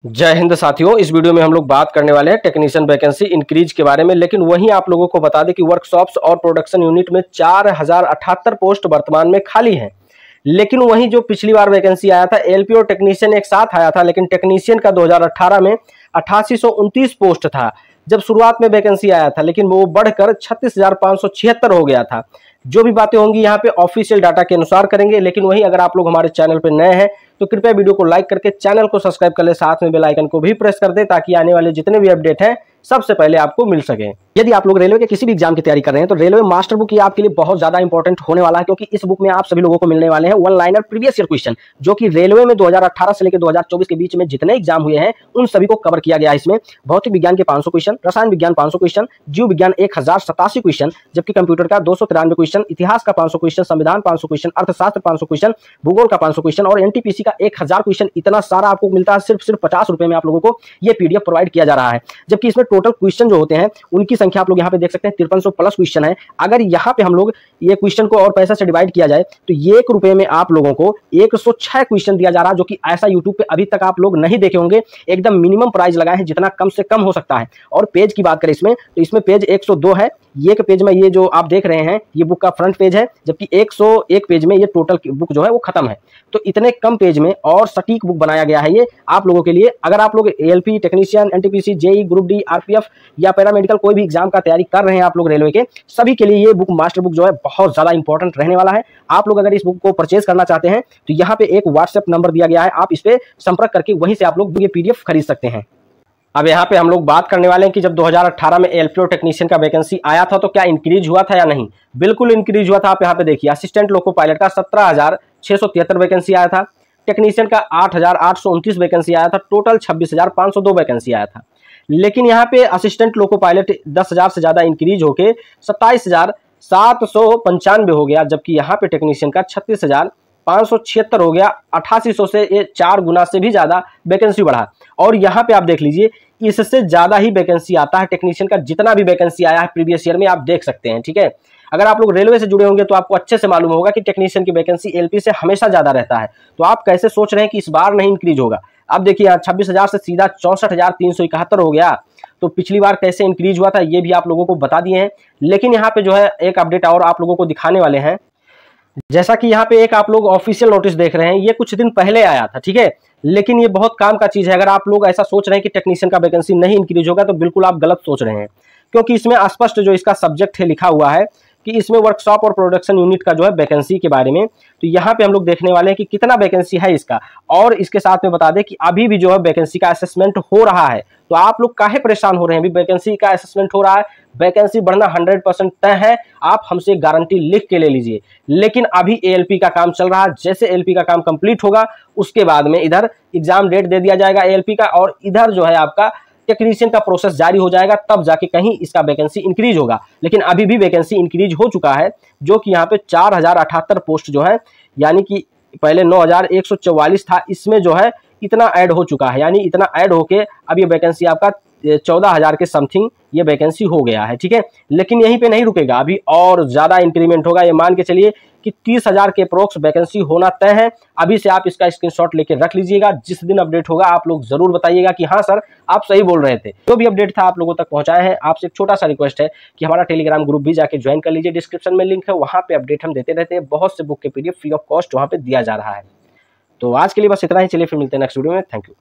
जय हिंद साथियों, इस वीडियो में हम लोग बात करने वाले हैं टेक्नीशियन वैकेंसी इंक्रीज के बारे में। लेकिन वहीं आप लोगों को बता दें कि वर्कशॉप्स और प्रोडक्शन यूनिट में 4078 पोस्ट वर्तमान में खाली हैं। लेकिन वहीं जो पिछली बार वैकेंसी आया था एलपी और टेक्नीशियन एक साथ आया था, लेकिन टेक्नीशियन का 2018 में 8829 पोस्ट था जब शुरुआत में वैकेंसी आया था, लेकिन वो बढ़कर 36,576 हो गया था। जो भी बातें होंगी यहाँ पे ऑफिशियल डाटा के अनुसार करेंगे। लेकिन वहीं अगर आप लोग हमारे चैनल पर नए हैं तो कृपया वीडियो को लाइक करके चैनल को सब्सक्राइब कर ले, साथ में बेल आइकन को भी प्रेस कर दे ताकि आने वाले जितने भी अपडेट हैं सबसे पहले आपको मिल सके। यदि आप लोग रेलवे के किसी भी एग्जाम की तैयारी कर रहे हैं तो रेलवे मास्टर बुक ये आपके लिए बहुत ज्यादा इंपॉर्टेंट होने वाला है, क्योंकि इस बुक में आप सभी लोगों को मिलने वाले हैं one liner previous year question, जो कि रेलवे में 2018 से लेकर 2024 के बीच में जितने एग्जाम हुए हैं उन सभी को कवर किया गया है। इसमें भौतिक विज्ञान के 500 क्वेश्चन, रसायन विज्ञान 500 क्वेश्चन, जीव विज्ञान 1087 क्वेश्चन, जबकि कंप्यूटर का 293 क्वेश्चन, इतिहास का 500 क्वेश्चन, संविधान 500 क्वेश्चन, अर्थशास्त्र 500 क्वेश्चन, भूगोल का 500 क्वेश्चन और एनटीपीसी का 1000 क्वेश्चन। इतना सारा आपको मिलता है सिर्फ 50 रुपए में आप लोगों को ये पीडीएफ प्रोवाइड किया जा रहा है। जबकि इसमें टोटल क्वेश्चन जो होते हैं उनकी संख्या आप लोग यहाँ पे देख सकते हैं 5300 प्लस क्वेश्चन है। अगर यहाँ पे हम लोग ये क्वेश्चन को और पैसा से डिवाइड किया जाए तो ₹1 में आप लोगों को 106 क्वेश्चन दिया जा रहा है, जो कि ऐसा यूट्यूब पे अभी तक आप लोग नहीं देखे होंगे। एकदम मिनिमम प्राइस लगाए हैं, जितना कम से कम हो सकता है। और पेज की बात करें इसमें तो इसमें पेज 102 है। एक पेज में ये जो आप देख रहे हैं ये बुक का फ्रंट पेज है, जबकि 101 पेज में ये टोटल बुक जो है वो खत्म है। तो इतने कम पेज में और सटीक बुक बनाया गया है ये आप लोगों के लिए। अगर आप लोग ALP, technician, NTPC, JE, group D, RPF या पैरामेडिकल कोई भी एग्जाम का तैयारी कर रहे हैं आप लोग रेलवे के, सभी के लिए ये बुक मास्टर बुक जो है बहुत ज्यादा इंपॉर्टेंट रहने वाला है। आप लोग अगर इस बुक को परचेज करना चाहते हैं तो यहाँ पे एक व्हाट्सएप नंबर दिया गया है, आप इस पे संपर्क करके वहीं से आप लोग ये पीडीएफ खरीद सकते हैं। अब यहाँ पे हम लोग बात करने वाले हैं कि जब 2018 में एलपी और टेक्नीशियन का वैकेंसी आया था तो क्या इंक्रीज हुआ था या नहीं। बिल्कुल इंक्रीज हुआ था। आप यहाँ पे देखिए असिस्टेंट लोको पायलट का 17,673 वैकेंसी आया था, टेक्नीशियन का 8,829 वैकेंसी आया था, टोटल 26,502 वैकेंसी आया था। लेकिन यहाँ पे असिस्टेंट लोको पायलट 10,000 से ज्यादा इंक्रीज होके 27,795 हो गया, जबकि यहाँ पे टेक्नीशियन का 36,576 हो गया। 8800 से ये 4 गुना से भी ज्यादा वैकेंसी बढ़ा। और यहाँ पे आप देख लीजिए इससे ज्यादा ही वैकेंसी आता है टेक्नीशियन का, जितना भी वैकेंसी आया है प्रीवियस ईयर में आप देख सकते हैं। ठीक है, अगर आप लोग रेलवे से जुड़े होंगे तो आपको अच्छे से मालूम होगा कि टेक्नीशियन की वैकेंसी एलपी से हमेशा ज्यादा रहता है। तो आप कैसे सोच रहे हैं कि इस बार नहीं इंक्रीज होगा। अब देखिए यहाँ 26,000 से सीधा 64,371 हो गया। तो पिछली बार कैसे इंक्रीज हुआ था ये भी आप लोगों को बता दिए हैं। लेकिन यहाँ पे जो है एक अपडेट और आप लोगों को दिखाने वाले हैं। जैसा कि यहाँ पे एक आप लोग ऑफिशियल नोटिस देख रहे हैं, ये कुछ दिन पहले आया था। ठीक है, लेकिन ये बहुत काम का चीज है। अगर आप लोग ऐसा सोच रहे हैं कि टेक्नीशियन का वैकेंसी नहीं इंक्रीज होगा तो बिल्कुल आप गलत सोच रहे हैं, क्योंकि इसमें स्पष्ट जो इसका सब्जेक्ट है लिखा हुआ है कि इसमें वर्कशॉप और प्रोडक्शन यूनिट का जो है वैकेंसी के बारे में। तो यहाँ पे हम लोग देखने वाले हैं कि कितना वैकेंसी है इसका, और इसके साथ में बता दें कि अभी भी जो है वैकेंसी का असेसमेंट हो रहा है। तो आप लोग काहे परेशान हो रहे हैं, अभी वैकेंसी का असेसमेंट हो रहा है, वैकेंसी बढ़ना 100% तय है। आप हमसे गारंटी लिख के ले लीजिए। लेकिन अभी एएलपी का काम चल रहा है, जैसे एएलपी का काम कंप्लीट होगा उसके बाद में इधर एग्जाम डेट दे दिया जाएगा एएलपी का, और इधर जो है आपका टेक्नीशियन का प्रोसेस जारी हो जाएगा, तब जाके कहीं इसका वैकेंसी इंक्रीज होगा। लेकिन अभी भी वैकेंसी इंक्रीज हो चुका है, जो कि यहाँ पे 4078 पोस्ट जो है, यानी कि पहले 9,144 था, इसमें जो है इतना ऐड हो चुका है। यानी इतना ऐड होके अब ये वैकेंसी आपका 14,000 के समथिंग ये वैकेंसी हो गया है। ठीक है, लेकिन यहीं पे नहीं रुकेगा, अभी और ज्यादा इंक्रीमेंट होगा। ये मान के चलिए कि 30,000 के अप्रोक्स वैकेंसी होना तय है। अभी से आप इसका स्क्रीनशॉट लेके रख लीजिएगा। जिस दिन अपडेट होगा आप लोग जरूर बताइएगा कि हाँ सर आप सही बोल रहे थे। जो भी अपडेट था आप लोगों तक पहुंचाए हैं। आपसे एक छोटा सा रिक्वेस्ट है कि हमारा टेलीग्राम ग्रुप भी जाके ज्वाइन कर लीजिए, डिस्क्रिप्शन में लिंक है, वहां पे अपडेट हम देते रहते हैं। बहुत से बुक के पीडीएफ फ्री ऑफ कॉस्ट वहां पे दिया जा रहा है। तो आज के लिए बस इतना ही। चलिए फिर मिलते हैं नेक्स्ट वीडियो में। Thank you.